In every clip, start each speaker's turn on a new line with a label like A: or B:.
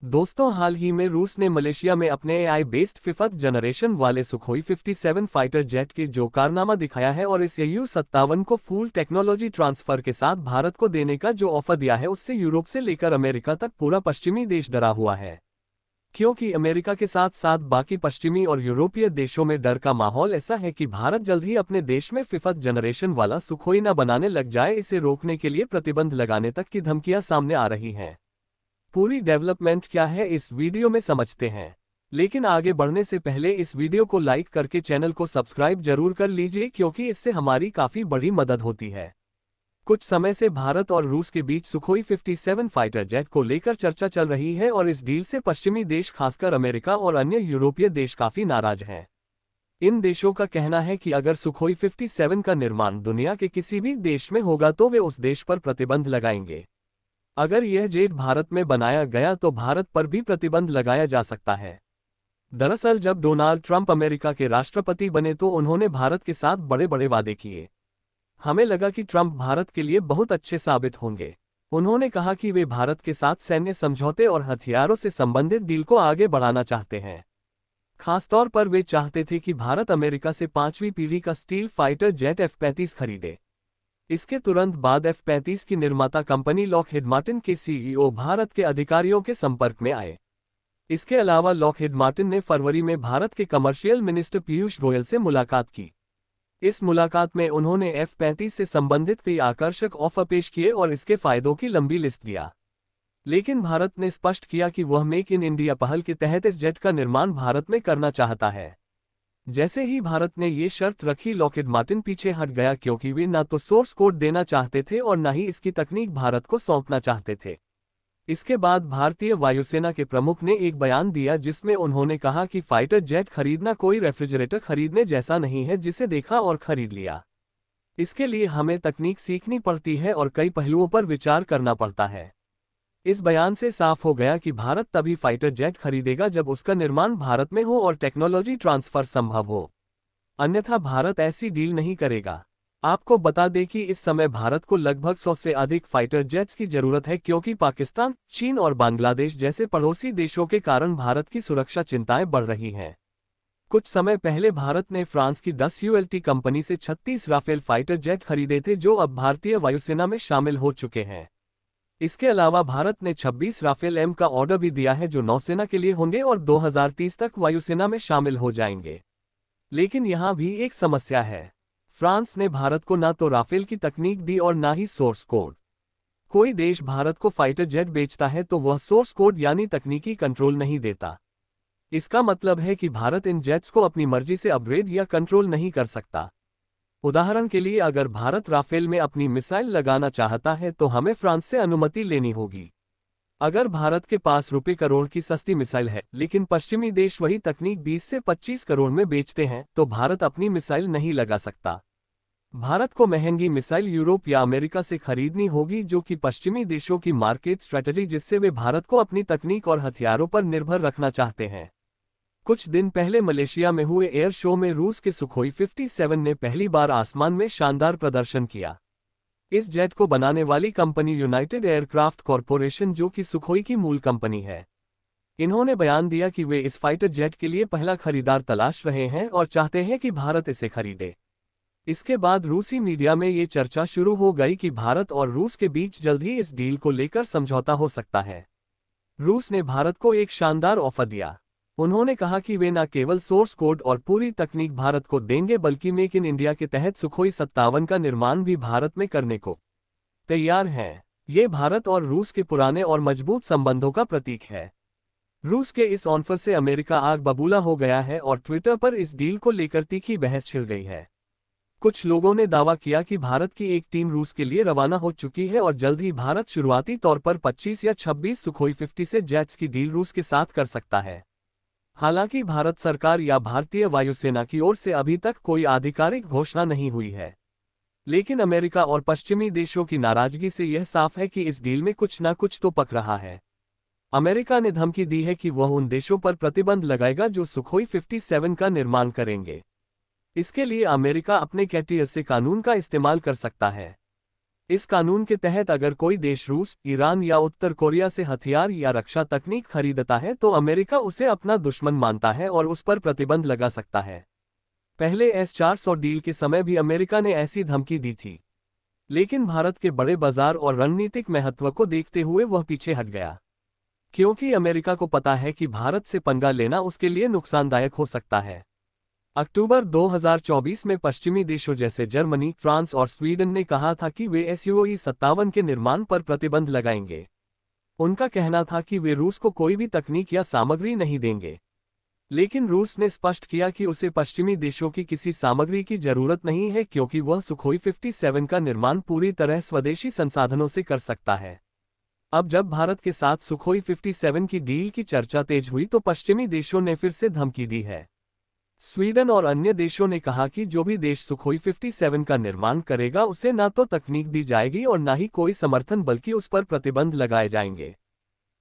A: दोस्तों, हाल ही में रूस ने मलेशिया में अपने एआई बेस्ड फिफ्थ जनरेशन वाले सुखोई 57 फाइटर जेट के जो कारनामा दिखाया है और इस Su-57 को फुल टेक्नोलॉजी ट्रांसफर के साथ भारत को देने का जो ऑफर दिया है, उससे यूरोप से लेकर अमेरिका तक पूरा पश्चिमी देश डरा हुआ है। क्योंकि अमेरिका के साथ साथ बाकी पश्चिमी और यूरोपीय देशों में डर का माहौल ऐसा है कि भारत जल्द ही अपने देश में फिफ्थ जनरेशन वाला सुखोई न बनाने लग जाए। इसे रोकने के लिए प्रतिबंध लगाने तक की धमकियां सामने आ रही हैं। पूरी डेवलपमेंट क्या है इस वीडियो में समझते हैं, लेकिन आगे बढ़ने से पहले इस वीडियो को लाइक करके चैनल को सब्सक्राइब जरूर कर लीजिए, क्योंकि इससे हमारी काफी बड़ी मदद होती है। कुछ समय से भारत और रूस के बीच सुखोई 57 फाइटर जेट को लेकर चर्चा चल रही है और इस डील से पश्चिमी देश, खासकर अमेरिका और अन्य यूरोपीय देश काफी नाराज हैं। इन देशों का कहना है कि अगर सुखोई 57 का निर्माण दुनिया के किसी भी देश में होगा तो वे उस देश पर प्रतिबंध लगाएंगे। अगर यह जेट भारत में बनाया गया तो भारत पर भी प्रतिबंध लगाया जा सकता है। दरअसल जब डोनाल्ड ट्रंप अमेरिका के राष्ट्रपति बने तो उन्होंने भारत के साथ बड़े बड़े वादे किए। हमें लगा कि ट्रंप भारत के लिए बहुत अच्छे साबित होंगे। उन्होंने कहा कि वे भारत के साथ सैन्य समझौते और हथियारों से संबंधित डील को आगे बढ़ाना चाहते हैं। खासतौर पर वे चाहते थे कि भारत अमेरिका से 5वीं पीढ़ी का स्टील फाइटर जेट F-35 खरीदे। इसके तुरंत बाद F-35 की निर्माता कंपनी लॉकहीड मार्टिन के सीईओ भारत के अधिकारियों के संपर्क में आए। इसके अलावा लॉकहीड मार्टिन ने फरवरी में भारत के कमर्शियल मिनिस्टर पीयूष गोयल से मुलाकात की। इस मुलाकात में उन्होंने F-35 से संबंधित कई आकर्षक ऑफर पेश किए और इसके फायदों की लंबी लिस्ट दिया। लेकिन भारत ने स्पष्ट किया कि वह मेक इन इंडिया पहल के तहत इस जेट का निर्माण भारत में करना चाहता है। जैसे ही भारत ने ये शर्त रखी, लॉकहीड मार्टिन पीछे हट गया, क्योंकि वे न तो सोर्स कोड देना चाहते थे और न ही इसकी तकनीक भारत को सौंपना चाहते थे। इसके बाद भारतीय वायुसेना के प्रमुख ने एक बयान दिया जिसमें उन्होंने कहा कि फाइटर जेट खरीदना कोई रेफ्रिजरेटर खरीदने जैसा नहीं है जिसे देखा और खरीद लिया। इसके लिए हमें तकनीक सीखनी पड़ती है और कई पहलुओं पर विचार करना पड़ता है। इस बयान से साफ हो गया कि भारत तभी फाइटर जेट खरीदेगा जब उसका निर्माण भारत में हो और टेक्नोलॉजी ट्रांसफर संभव हो, अन्यथा भारत ऐसी डील नहीं करेगा। आपको बता दें कि इस समय भारत को लगभग 100 से अधिक फाइटर जेट्स की जरूरत है, क्योंकि पाकिस्तान, चीन और बांग्लादेश जैसे पड़ोसी देशों के कारण भारत की सुरक्षा चिंताएं बढ़ रही हैं। कुछ समय पहले भारत ने फ्रांस की 10 ULT कंपनी से 36 राफेल फाइटर जेट खरीदे थे, जो अब भारतीय वायुसेना में शामिल हो चुके हैं। इसके अलावा भारत ने 26 राफेल M का ऑर्डर भी दिया है, जो नौसेना के लिए होंगे और 2030 तक वायुसेना में शामिल हो जाएंगे। लेकिन यहाँ भी एक समस्या है। फ्रांस ने भारत को न तो राफेल की तकनीक दी और न ही सोर्स कोड। कोई देश भारत को फाइटर जेट बेचता है तो वह सोर्स कोड यानी तकनीकी कंट्रोल नहीं देता। इसका मतलब है कि भारत इन जेट्स को अपनी मर्जी से अपग्रेड या कंट्रोल नहीं कर सकता। उदाहरण के लिए, अगर भारत राफेल में अपनी मिसाइल लगाना चाहता है तो हमें फ्रांस से अनुमति लेनी होगी। अगर भारत के पास रुपए करोड़ की सस्ती मिसाइल है, लेकिन पश्चिमी देश वही तकनीक 20 से 25 करोड़ में बेचते हैं, तो भारत अपनी मिसाइल नहीं लगा सकता। भारत को महंगी मिसाइल यूरोप या अमेरिका से खरीदनी होगी, जो कि पश्चिमी देशों की मार्केट स्ट्रेटजी, जिससे वे भारत को अपनी तकनीक और हथियारों पर निर्भर रखना चाहते हैं। कुछ दिन पहले मलेशिया में हुए एयर शो में रूस के सुखोई 57 ने पहली बार आसमान में शानदार प्रदर्शन किया। इस जेट को बनाने वाली कंपनी यूनाइटेड एयरक्राफ्ट कॉरपोरेशन, जो कि सुखोई की मूल कंपनी है, इन्होंने बयान दिया कि वे इस फाइटर जेट के लिए पहला खरीदार तलाश रहे हैं और चाहते हैं कि भारत इसे खरीदे। इसके बाद रूसी मीडिया में ये चर्चा शुरू हो गई कि भारत और रूस के बीच जल्द ही इस डील को लेकर समझौता हो सकता है। रूस ने भारत को एक शानदार ऑफर दिया। उन्होंने कहा कि वे न केवल सोर्स कोड और पूरी तकनीक भारत को देंगे, बल्कि मेक इन इंडिया के तहत सुखोई 57 का निर्माण भी भारत में करने को तैयार हैं। ये भारत और रूस के पुराने और मजबूत संबंधों का प्रतीक है। रूस के इस ऑफर से अमेरिका आग बबूला हो गया है और ट्विटर पर इस डील को लेकर तीखी बहस छिड़ गई है। कुछ लोगों ने दावा किया कि भारत की एक टीम रूस के लिए रवाना हो चुकी है और जल्द ही भारत शुरुआती तौर पर 25 या 26 सुखोई 50 से जेट्स की डील रूस के साथ कर सकता है। हालांकि भारत सरकार या भारतीय वायुसेना की ओर से अभी तक कोई आधिकारिक घोषणा नहीं हुई है। लेकिन अमेरिका और पश्चिमी देशों की नाराजगी से यह साफ है कि इस डील में कुछ न कुछ तो पक रहा है। अमेरिका ने धमकी दी है कि वह उन देशों पर प्रतिबंध लगाएगा जो सुखोई 57 का निर्माण करेंगे। इसके लिए अमेरिका अपने कैटियर से कानून का इस्तेमाल कर सकता है। इस कानून के तहत अगर कोई देश रूस, ईरान या उत्तर कोरिया से हथियार या रक्षा तकनीक खरीदता है तो अमेरिका उसे अपना दुश्मन मानता है और उस पर प्रतिबंध लगा सकता है। पहले S-400 डील के समय भी अमेरिका ने ऐसी धमकी दी थी, लेकिन भारत के बड़े बाजार और रणनीतिक महत्व को देखते हुए वह पीछे हट गया, क्योंकि अमेरिका को पता है कि भारत से पंगा लेना उसके लिए नुकसानदायक हो सकता है। अक्टूबर 2024 में पश्चिमी देशों जैसे जर्मनी, फ्रांस और स्वीडन ने कहा था कि वे SU-57 के निर्माण पर प्रतिबंध लगाएंगे। उनका कहना था कि वे रूस को कोई भी तकनीक या सामग्री नहीं देंगे। लेकिन रूस ने स्पष्ट किया कि उसे पश्चिमी देशों की किसी सामग्री की जरूरत नहीं है, क्योंकि वह सुखोई 57 का निर्माण पूरी तरह स्वदेशी संसाधनों से कर सकता है। अब जब भारत के साथ सुखोई 57 की डील की चर्चा तेज हुई तो पश्चिमी देशों ने फिर से धमकी दी है। स्वीडन और अन्य देशों ने कहा कि जो भी देश सुखोई 57 का निर्माण करेगा उसे न तो तकनीक दी जाएगी और न ही कोई समर्थन, बल्कि उस पर प्रतिबंध लगाए जाएंगे।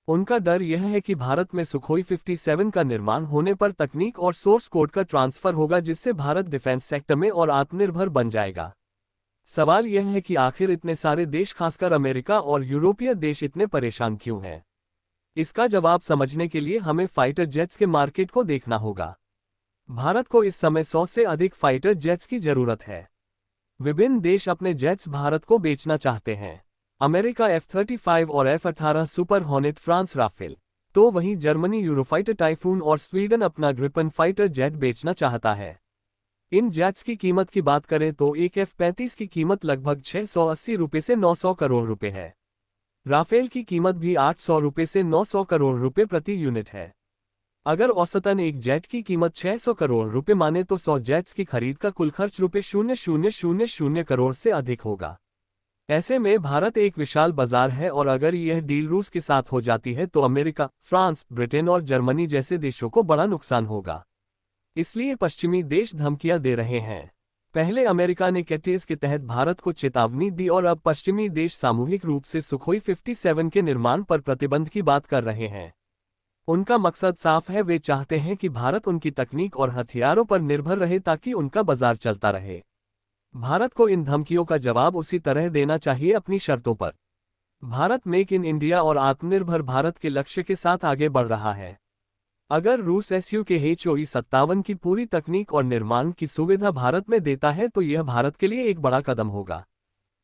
A: उनका डर यह है कि भारत में सुखोई 57 का निर्माण होने पर तकनीक और सोर्स कोड का ट्रांसफर होगा, जिससे भारत डिफेंस सेक्टर में और आत्मनिर्भर बन जाएगा। सवाल यह है कि आखिर इतने सारे देश, खासकर अमेरिका और यूरोपीय देश, इतने परेशान क्यों हैं? इसका जवाब समझने के लिए हमें फाइटर जेट्स के मार्केट को देखना होगा। भारत को इस समय 100 से अधिक फाइटर जेट्स की जरूरत है। विभिन्न देश अपने जेट्स भारत को बेचना चाहते हैं। अमेरिका F-35 और F-18 super hornet, France Rafale, तो वहीं जर्मनी यूरोफाइटर टाइफून और स्वीडन अपना ग्रिपन फाइटर जेट बेचना चाहता है। इन जेट्स की कीमत की बात करें तो एक F-35 की कीमत लगभग 680 रुपये से 900 करोड़ रुपए है। राफेल की कीमत भी 800 रुपये से 900 करोड़ रुपए प्रति यूनिट है। अगर औसतन एक जेट की कीमत 600 करोड़ रुपए माने तो 100 जेट्स की खरीद का कुल खर्च ₹0000 करोड़ से अधिक होगा। ऐसे में भारत एक विशाल बाजार है और अगर यह डील रूस के साथ हो जाती है तो अमेरिका, फ्रांस, ब्रिटेन और जर्मनी जैसे देशों को बड़ा नुकसान होगा। इसलिए पश्चिमी देश धमकियां दे रहे हैं। पहले अमेरिका ने कैटेज के तहत भारत को चेतावनी दी और अब पश्चिमी देश सामूहिक रूप से सुखोई 57 के निर्माण पर प्रतिबंध की बात कर रहे हैं। उनका मकसद साफ है, वे चाहते हैं कि भारत उनकी तकनीक और हथियारों पर निर्भर रहे ताकि उनका बाजार चलता रहे। भारत को इन धमकियों का जवाब उसी तरह देना चाहिए, अपनी शर्तों पर। भारत मेक इन इंडिया और आत्मनिर्भर भारत के लक्ष्य के साथ आगे बढ़ रहा है। अगर रूस SU-57 की पूरी तकनीक और निर्माण की सुविधा भारत में देता है तो यह भारत के लिए एक बड़ा कदम होगा।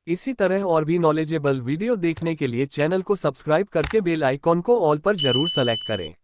A: इसी तरह और भी नॉलेजेबल वीडियो देखने के लिए चैनल को सब्सक्राइब करके बेल आइकॉन को ऑल पर जरूर सेलेक्ट करें।